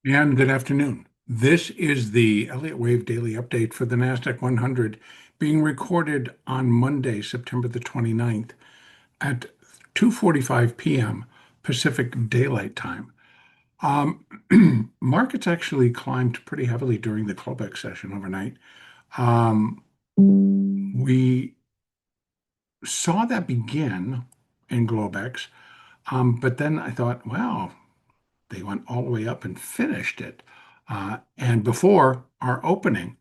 And good afternoon. This is the Elliott Wave Daily Update for the NASDAQ 100 being recorded on Monday, September the 29th at 2:45 p.m. Pacific Daylight Time. Markets actually climbed pretty heavily during the Globex session overnight. Um, we saw that begin in Globex, but then I thought, wow, they went all the way up and finished it. And before our opening.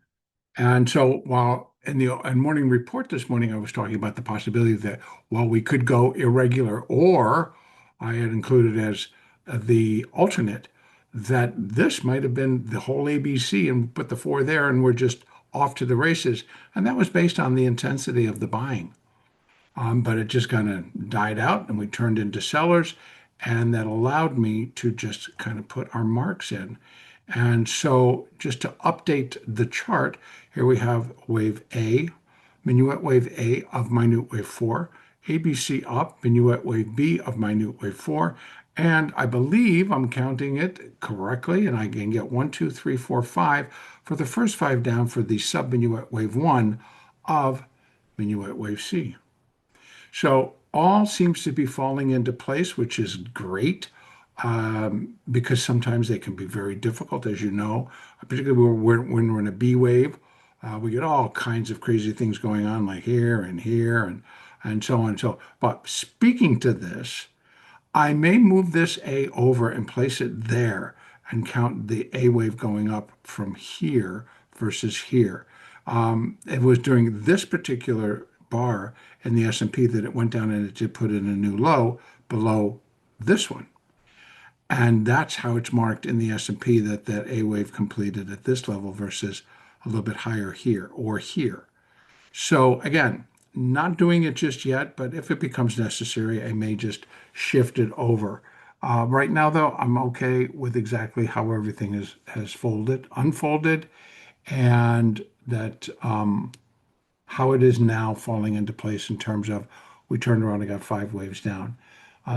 And so while in the morning report this morning, I was talking about the possibility that while we could go irregular, or I had included as the alternate, that this might have been the whole ABC and put the four there and we're just off to the races. And that was based on the intensity of the buying. But it just kind of died out and we turned into sellers. And that allowed me to just kind of put our marks in. And so just to update the chart, here we have wave A, minuet wave A of minute wave 4, ABC up, minuet wave B of minute wave 4. And I believe I'm counting it correctly, and I can get 1, 2, 3, 4, 5 for the first 5 down for the sub-minuet wave 1 of minuet wave C. So all seems to be falling into place, which is great because sometimes they can be very difficult, as you know, particularly when we're in a B wave. We get all kinds of crazy things going on, like here and so on. So, but speaking to this, I may move this A over and place it there and count the A wave going up from here versus here. It was during this particular bar in the S&P that it went down and it did put in a new low below this one. And that's how it's marked in the S&P that that A wave completed at this level versus a little bit higher here or here. So again, not doing it just yet, but if it becomes necessary, I may just shift it over. Right now, though, I'm okay with exactly how everything has unfolded, and that how it is now falling into place in terms of we turned around and got 5 waves down.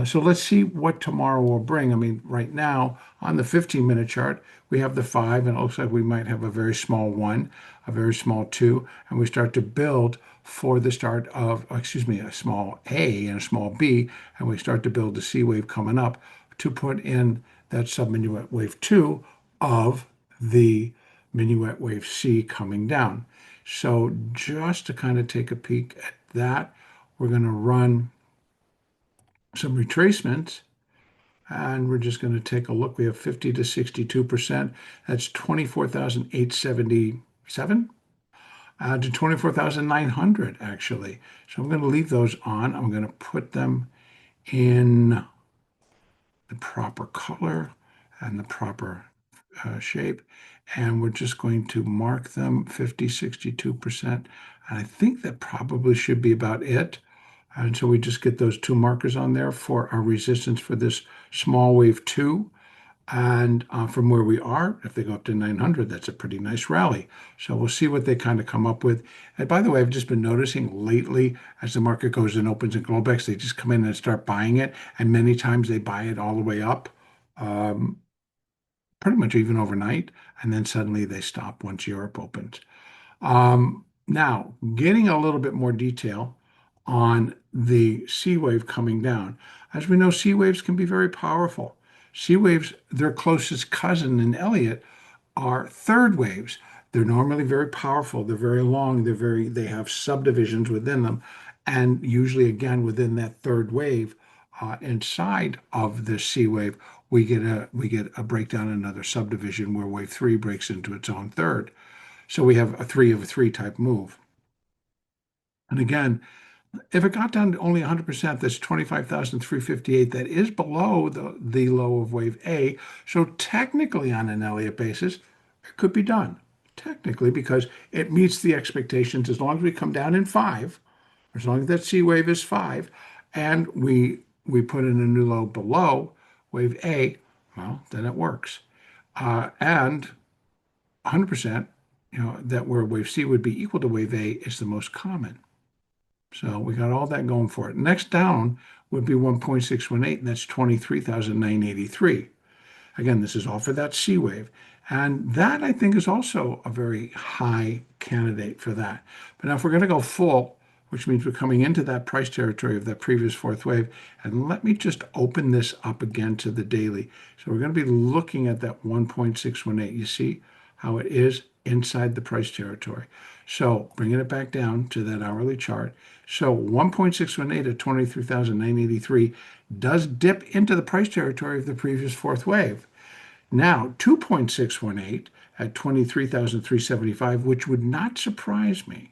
So let's see what tomorrow will bring. I mean, right now on the 15-minute chart, we have the 5, and it looks like we might have a very small 1, a very small 2, and we start to build for the start of, excuse me, a small A and a small B, and we start to build the C wave coming up to put in that subminuet wave 2 of the minuet wave C coming down. So just to kind of take a peek at that, we're going to run some retracements and we're just going to take a look. We have 50 to 62%. That's 24,877 to 24,900 actually. So I'm going to leave those on. I'm going to put them in the proper color and the proper shape. And we're just going to mark them 50, 62%. And I think that probably should be about it. And so we just get those 2 markers on there for our resistance for this small wave 2. And from where we are, if they go up to 900, that's a pretty nice rally. So we'll see what they kind of come up with. And by the way, I've just been noticing lately as the market goes and opens in Globex, they just come in and start buying it. And many times they buy it all the way up. Um, Pretty much even overnight, and then suddenly they stop once Europe opens. Now, getting a little bit more detail on the C wave coming down. As we know, C waves can be very powerful. C waves, their closest cousin in Elliott, are third waves. They're normally very powerful. They're very long. They have subdivisions within them. And usually, again, within that third wave, inside of the C wave, we get a breakdown, another subdivision where wave 3 breaks into its own third. So we have a 3 of a 3 type move. And again, if it got down to only 100%, that's 25,358. That is below the low of wave A. So technically, on an Elliott basis, it could be done. Technically, because it meets the expectations as long as we come down in 5, as long as that C wave is 5, and we put in a new low below wave A, well, then it works. And 100%, that where wave C would be equal to wave A is the most common. So we got all that going for it. Next down would be 1.618, and that's 23,983. Again, this is all for that C wave. And that, I think, is also a very high candidate for that. But now if we're going to go full, which means we're coming into that price territory of that previous fourth wave, and let me just open this up again to the daily. So we're going to be looking at that 1.618. You see how it is inside the price territory. So bringing it back down to that hourly chart. So 1.618 at 23,983 does dip into the price territory of the previous fourth wave. Now, 2.618 at 23,375, which would not surprise me.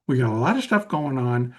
We got a lot of stuff going on.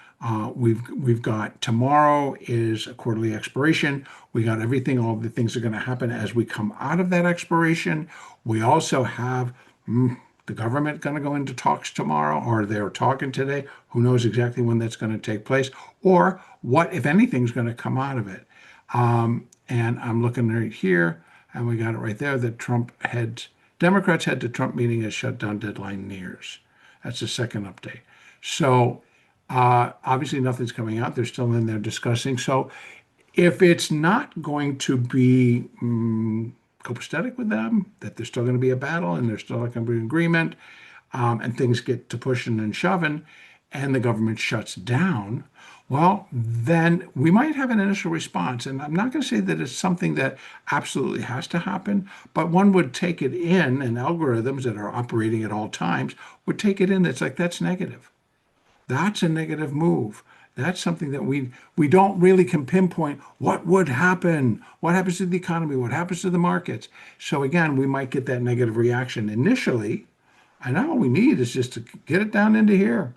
We've got tomorrow is a quarterly expiration. We got everything, all the things are going to happen as we come out of that expiration. We also have the government going to go into talks tomorrow, or they're talking today. Who knows exactly when that's going to take place, or what, if anything, is going to come out of it. And I'm looking right here, and we got it right there. That Democrats head to Trump meeting as shutdown deadline nears. That's the second update. So obviously nothing's coming out. They're still in there discussing. So if it's not going to be copacetic with them, that there's still going to be a battle and there's still not going to be an agreement, and things get to pushing and shoving, and the government shuts down, well, then we might have an initial response. And I'm not going to say that it's something that absolutely has to happen, but one would take it in, and algorithms that are operating at all times would take it in. It's like, that's negative. That's a negative move. That's something that we don't really can pinpoint what would happen, what happens to the economy, what happens to the markets. So again, we might get that negative reaction initially, and all we need is just to get it down into here,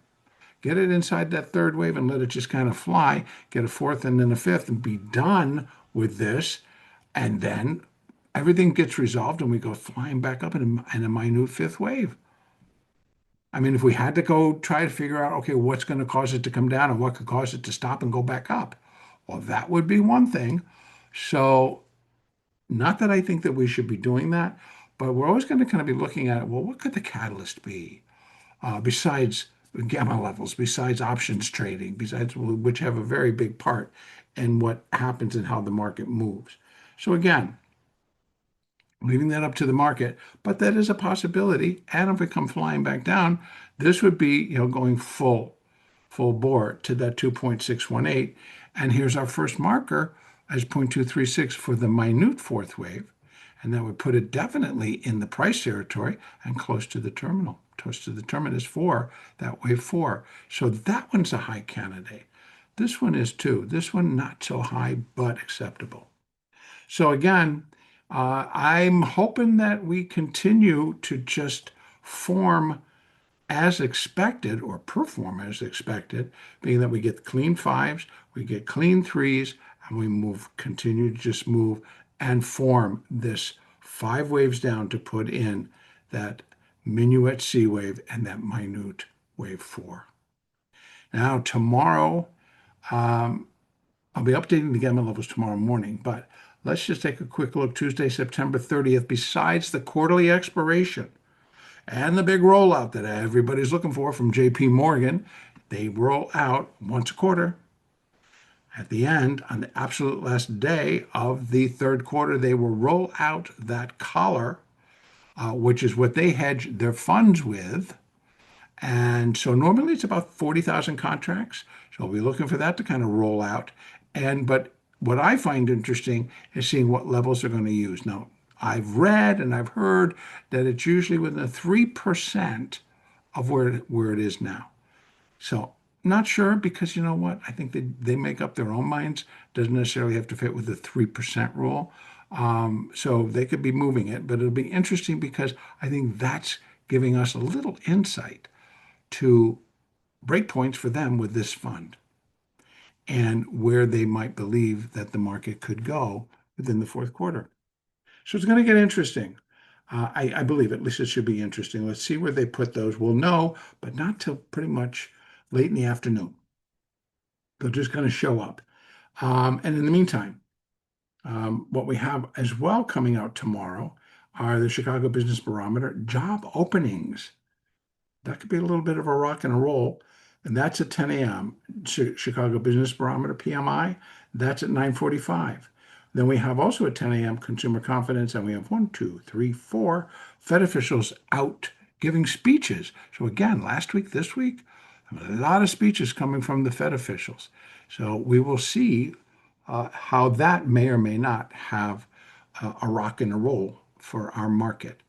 get it inside that third wave and let it just kind of fly, get a fourth and then a fifth and be done with this. And then everything gets resolved and we go flying back up in a minute fifth wave. I mean, if we had to go try to figure out, okay, what's going to cause it to come down and what could cause it to stop and go back up, well, that would be one thing. So, not that I think that we should be doing that, but we're always going to kind of be looking at, well, what could the catalyst be besides gamma levels, besides options trading, besides which have a very big part in what happens and how the market moves. So again, leaving that up to the market, but that is a possibility. And if we come flying back down, this would be, going full bore to that 2.618. And here's our first marker as 0.236 for the minute fourth wave. And that would put it definitely in the price territory and close to the terminal, close to the terminus for that wave four. So that one's a high candidate. This one is too. This one not so high, but acceptable. So again, I'm hoping that we continue to just form as expected or perform as expected, being that we get clean fives, we get clean threes, and we continue to just move and form this five waves down to put in that minuet C wave and that minute wave four. Now, tomorrow, I'll be updating the gamma levels tomorrow morning, but let's just take a quick look. Tuesday, September 30th, besides the quarterly expiration and the big rollout that everybody's looking for from JP Morgan, they roll out once a quarter. At the end, on the absolute last day of the third quarter, they will roll out that collar, which is what they hedge their funds with. And so normally it's about 40,000 contracts. So we'll be looking for that to kind of roll out. But what I find interesting is seeing what levels they're going to use. Now, I've read and I've heard that it's usually within 3% of where it is now. So not sure, because you know what? I think they make up their own minds. Doesn't necessarily have to fit with the 3% rule. So they could be moving it, but it'll be interesting because I think that's giving us a little insight to breakpoints for them with this fund and where they might believe that the market could go within the fourth quarter. So it's going to get interesting. I believe at least it should be interesting. Let's see where they put those. We'll know, but not till pretty much late in the afternoon. They'll just kind of show up. And in the meantime, what we have as well coming out tomorrow are the Chicago Business Barometer job openings. That could be a little bit of a rock and a roll. And that's at 10 a.m. Chicago Business Barometer PMI. That's at 9:45. Then we have also at 10 a.m. consumer confidence, and we have 4 Fed officials out giving speeches. So again, last week, this week, a lot of speeches coming from the Fed officials. So we will see how that may or may not have a rock and a roll for our market.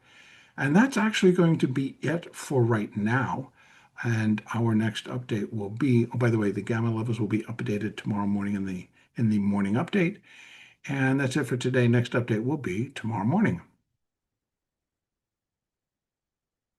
And that's actually going to be it for right now. And our next update will be, oh, by the way, the gamma levels will be updated tomorrow morning in the morning update. And that's it for today. Next update will be tomorrow morning.